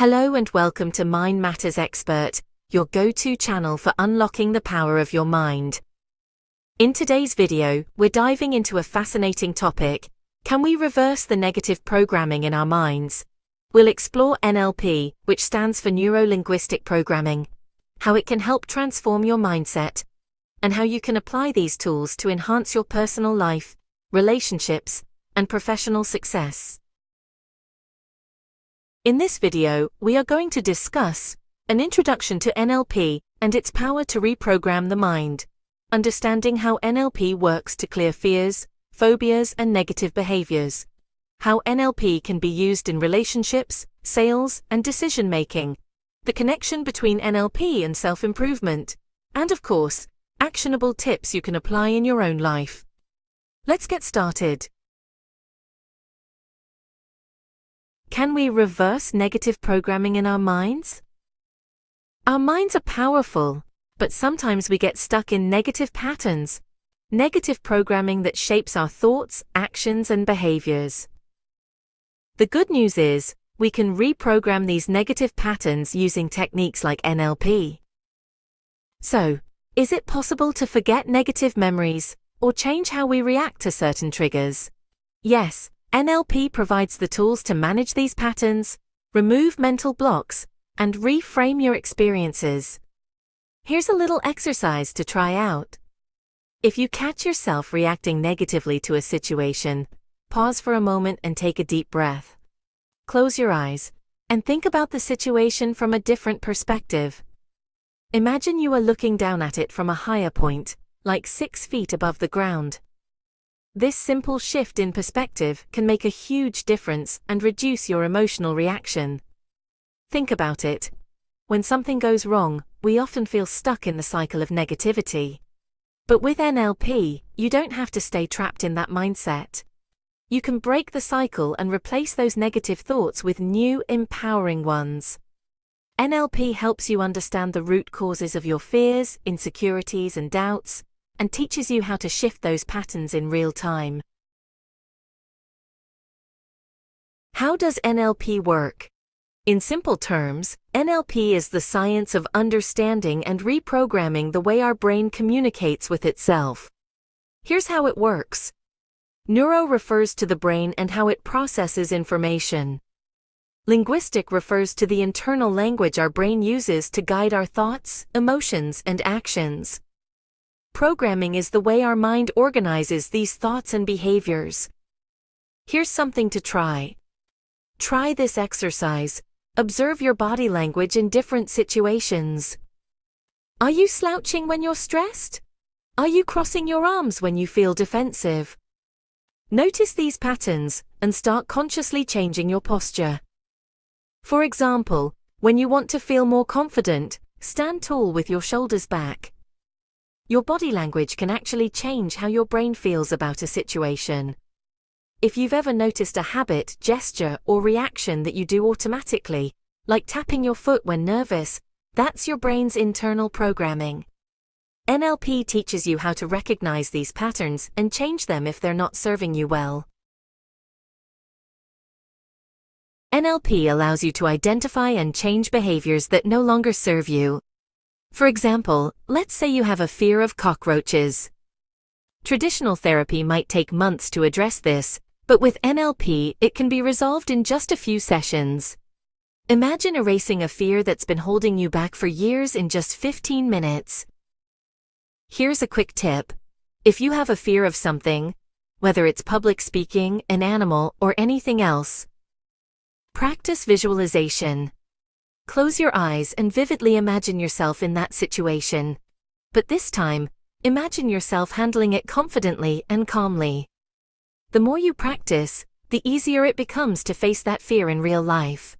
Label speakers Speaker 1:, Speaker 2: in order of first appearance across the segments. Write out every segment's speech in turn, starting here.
Speaker 1: Hello and welcome to Mind Matters Expert, your go-to channel for unlocking the power of your mind. In today's video, we're diving into a fascinating topic: can we reverse the negative programming in our minds? We'll explore NLP, which stands for Neuro-Linguistic Programming, how it can help transform your mindset, and how you can apply these tools to enhance your personal life, relationships, and professional success. In this video, we are going to discuss an introduction to NLP and its power to reprogram the mind, understanding how NLP works to clear fears, phobias, and negative behaviors, how NLP can be used in relationships, sales, and decision-making, the connection between NLP and self-improvement, and of course, actionable tips you can apply in your own life. Let's get started. Can we reverse negative programming in our minds? Our minds are powerful, but sometimes we get stuck in negative patterns, negative programming that shapes our thoughts, actions, and behaviors. The good news is, we can reprogram these negative patterns using techniques like NLP. So, is it possible to forget negative memories, or change how we react to certain triggers? Yes. NLP provides the tools to manage these patterns, remove mental blocks, and reframe your experiences. Here's a little exercise to try out. If you catch yourself reacting negatively to a situation, pause for a moment and take a deep breath. Close your eyes and think about the situation from a different perspective. Imagine you are looking down at it from a higher point, like 6 feet above the ground. This simple shift in perspective can make a huge difference and reduce your emotional reaction. Think about it. When something goes wrong, we often feel stuck in the cycle of negativity. But with NLP, you don't have to stay trapped in that mindset. You can break the cycle and replace those negative thoughts with new, empowering ones. NLP helps you understand the root causes of your fears, insecurities, and doubts, and teaches you how to shift those patterns in real time. How does NLP work? In simple terms, NLP is the science of understanding and reprogramming the way our brain communicates with itself. Here's how it works. Neuro refers to the brain and how it processes information. Linguistic refers to the internal language our brain uses to guide our thoughts, emotions, and actions. Programming is the way our mind organizes these thoughts and behaviors. Here's something to try. Try this exercise. Observe your body language in different situations. Are you slouching when you're stressed? Are you crossing your arms when you feel defensive? Notice these patterns and start consciously changing your posture. For example, when you want to feel more confident, stand tall with your shoulders back. Your body language can actually change how your brain feels about a situation. If you've ever noticed a habit, gesture, or reaction that you do automatically, like tapping your foot when nervous, that's your brain's internal programming. NLP teaches you how to recognize these patterns and change them if they're not serving you well. NLP allows you to identify and change behaviors that no longer serve you. For example, let's say you have a fear of cockroaches. Traditional therapy might take months to address this, but with NLP, it can be resolved in just a few sessions. Imagine erasing a fear that's been holding you back for years in just 15 minutes. Here's a quick tip. If you have a fear of something, whether it's public speaking, an animal, or anything else, practice visualization. Close your eyes and vividly imagine yourself in that situation. But this time, imagine yourself handling it confidently and calmly. The more you practice, the easier it becomes to face that fear in real life.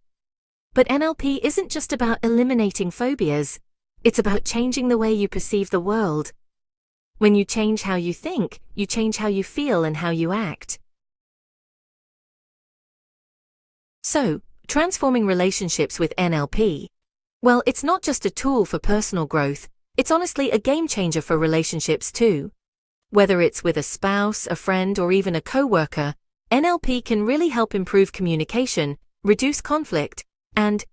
Speaker 1: But NLP isn't just about eliminating phobias, it's about changing the way you perceive the world. When you change how you think, you change how you feel and how you act. So, transforming relationships with NLP. Well, it's not just a tool for personal growth, it's honestly a game changer for relationships too. Whether it's with a spouse, a friend, or even a coworker, NLP can really help improve communication, reduce conflict, and,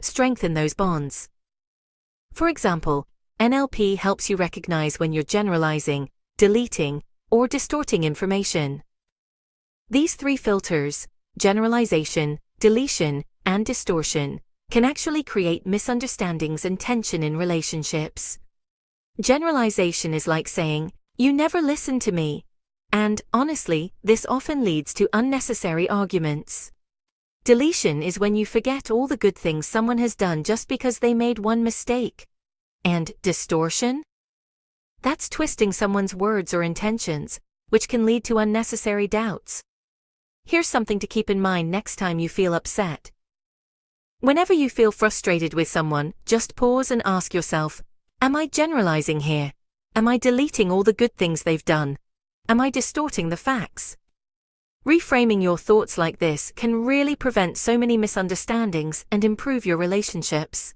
Speaker 1: strengthen those bonds. For example, NLP helps you recognize when you're generalizing, deleting, or distorting information. These three filters, generalization, deletion, and distortion, can actually create misunderstandings and tension in relationships. Generalization is like saying, "You never listen to me." And, honestly, this often leads to unnecessary arguments. Deletion is when you forget all the good things someone has done just because they made one mistake. And distortion? That's twisting someone's words or intentions, which can lead to unnecessary doubts. Here's something to keep in mind next time you feel upset. Whenever you feel frustrated with someone, just pause and ask yourself, am I generalizing here? Am I deleting all the good things they've done? Am I distorting the facts? Reframing your thoughts like this can really prevent so many misunderstandings and improve your relationships.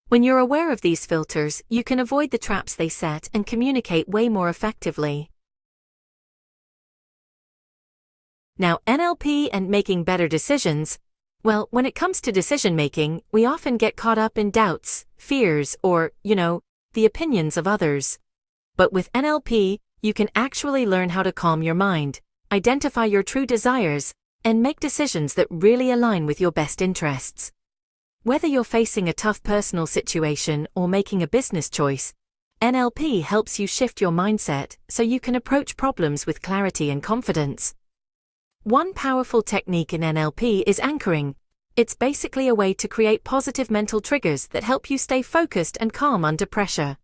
Speaker 1: When you're aware of these filters, you can avoid the traps they set and communicate way more effectively. Now, NLP and making better decisions. Well, when it comes to decision making, we often get caught up in doubts, fears, or, the opinions of others. But with NLP, you can actually learn how to calm your mind, identify your true desires, and make decisions that really align with your best interests. Whether you're facing a tough personal situation or making a business choice, NLP helps you shift your mindset so you can approach problems with clarity and confidence. One powerful technique in NLP is anchoring. It's basically a way to create positive mental triggers that help you stay focused and calm under pressure.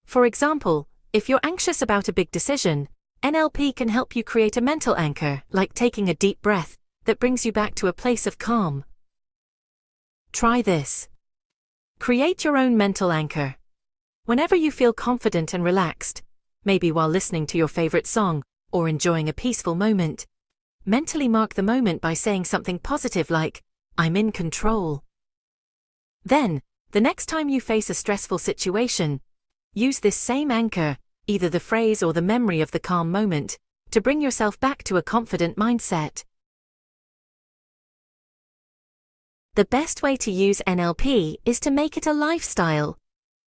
Speaker 1: For example, if you're anxious about a big decision, NLP can help you create a mental anchor, like taking a deep breath, that brings you back to a place of calm. Try this. Create your own mental anchor. Whenever you feel confident and relaxed, maybe while listening to your favorite song or enjoying a peaceful moment, mentally mark the moment by saying something positive like, "I'm in control." Then, the next time you face a stressful situation, use this same anchor, either the phrase or the memory of the calm moment, to bring yourself back to a confident mindset. The best way to use NLP is to make it a lifestyle.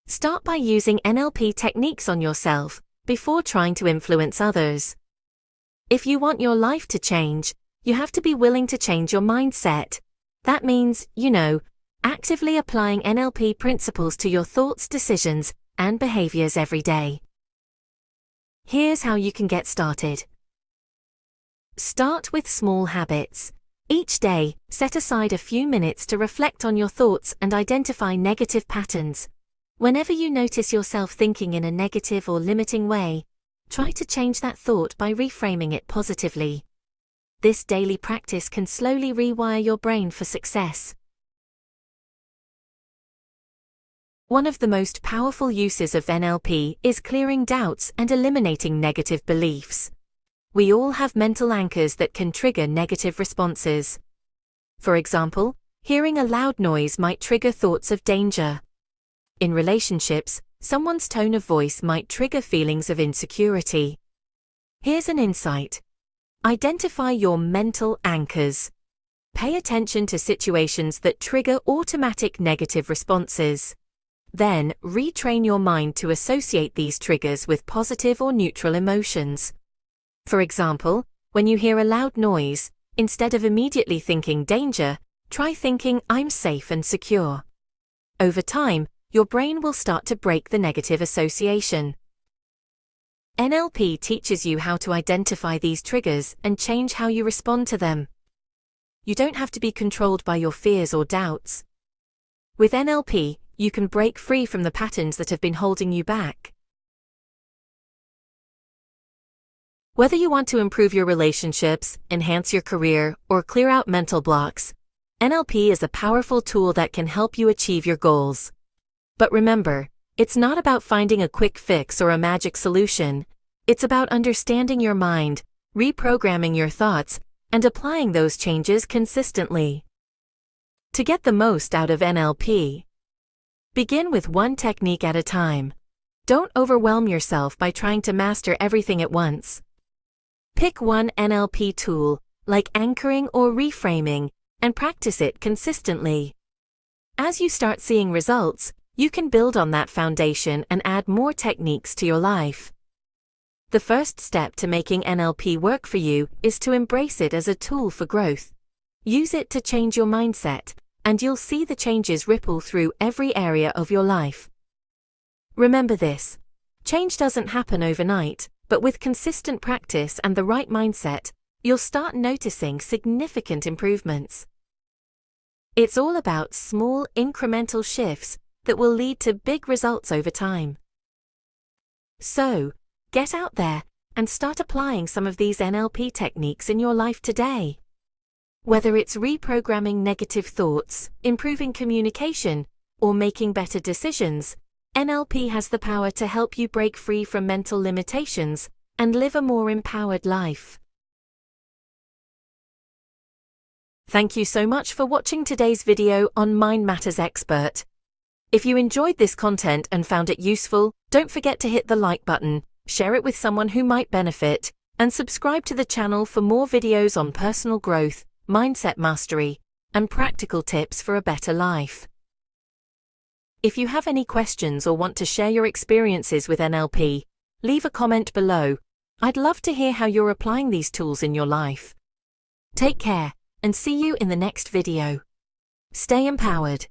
Speaker 1: Start by using NLP techniques on yourself before trying to influence others. If you want your life to change, you have to be willing to change your mindset. That means, actively applying NLP principles to your thoughts, decisions, and behaviors every day. Here's how you can get started. Start with small habits. Each day, set aside a few minutes to reflect on your thoughts and identify negative patterns. Whenever you notice yourself thinking in a negative or limiting way, try to change that thought by reframing it positively. This daily practice can slowly rewire your brain for success. One of the most powerful uses of NLP is clearing doubts and eliminating negative beliefs. We all have mental anchors that can trigger negative responses. For example, hearing a loud noise might trigger thoughts of danger. In relationships, someone's tone of voice might trigger feelings of insecurity. Here's an insight. Identify your mental anchors. Pay attention to situations that trigger automatic negative responses. Then, retrain your mind to associate these triggers with positive or neutral emotions. For example, when you hear a loud noise, instead of immediately thinking danger, try thinking I'm safe and secure. Over time, your brain will start to break the negative association. NLP teaches you how to identify these triggers and change how you respond to them. You don't have to be controlled by your fears or doubts. With NLP, you can break free from the patterns that have been holding you back. Whether you want to improve your relationships, enhance your career, or clear out mental blocks, NLP is a powerful tool that can help you achieve your goals. But remember, it's not about finding a quick fix or a magic solution. It's about understanding your mind, reprogramming your thoughts, and applying those changes consistently. To get the most out of NLP, begin with one technique at a time. Don't overwhelm yourself by trying to master everything at once. Pick one NLP tool, like anchoring or reframing, and practice it consistently. As you start seeing results, you can build on that foundation and add more techniques to your life. The first step to making NLP work for you is to embrace it as a tool for growth. Use it to change your mindset, and you'll see the changes ripple through every area of your life. Remember this: change doesn't happen overnight, but with consistent practice and the right mindset, you'll start noticing significant improvements. It's all about small, incremental shifts that will lead to big results over time. So, get out there and start applying some of these NLP techniques in your life today. Whether it's reprogramming negative thoughts, improving communication, or making better decisions, NLP has the power to help you break free from mental limitations and live a more empowered life. Thank you so much for watching today's video on Mind Matters Expert. If you enjoyed this content and found it useful, don't forget to hit the like button, share it with someone who might benefit, and subscribe to the channel for more videos on personal growth, mindset mastery, and practical tips for a better life. If you have any questions or want to share your experiences with NLP, leave a comment below. I'd love to hear how you're applying these tools in your life. Take care, and see you in the next video. Stay empowered.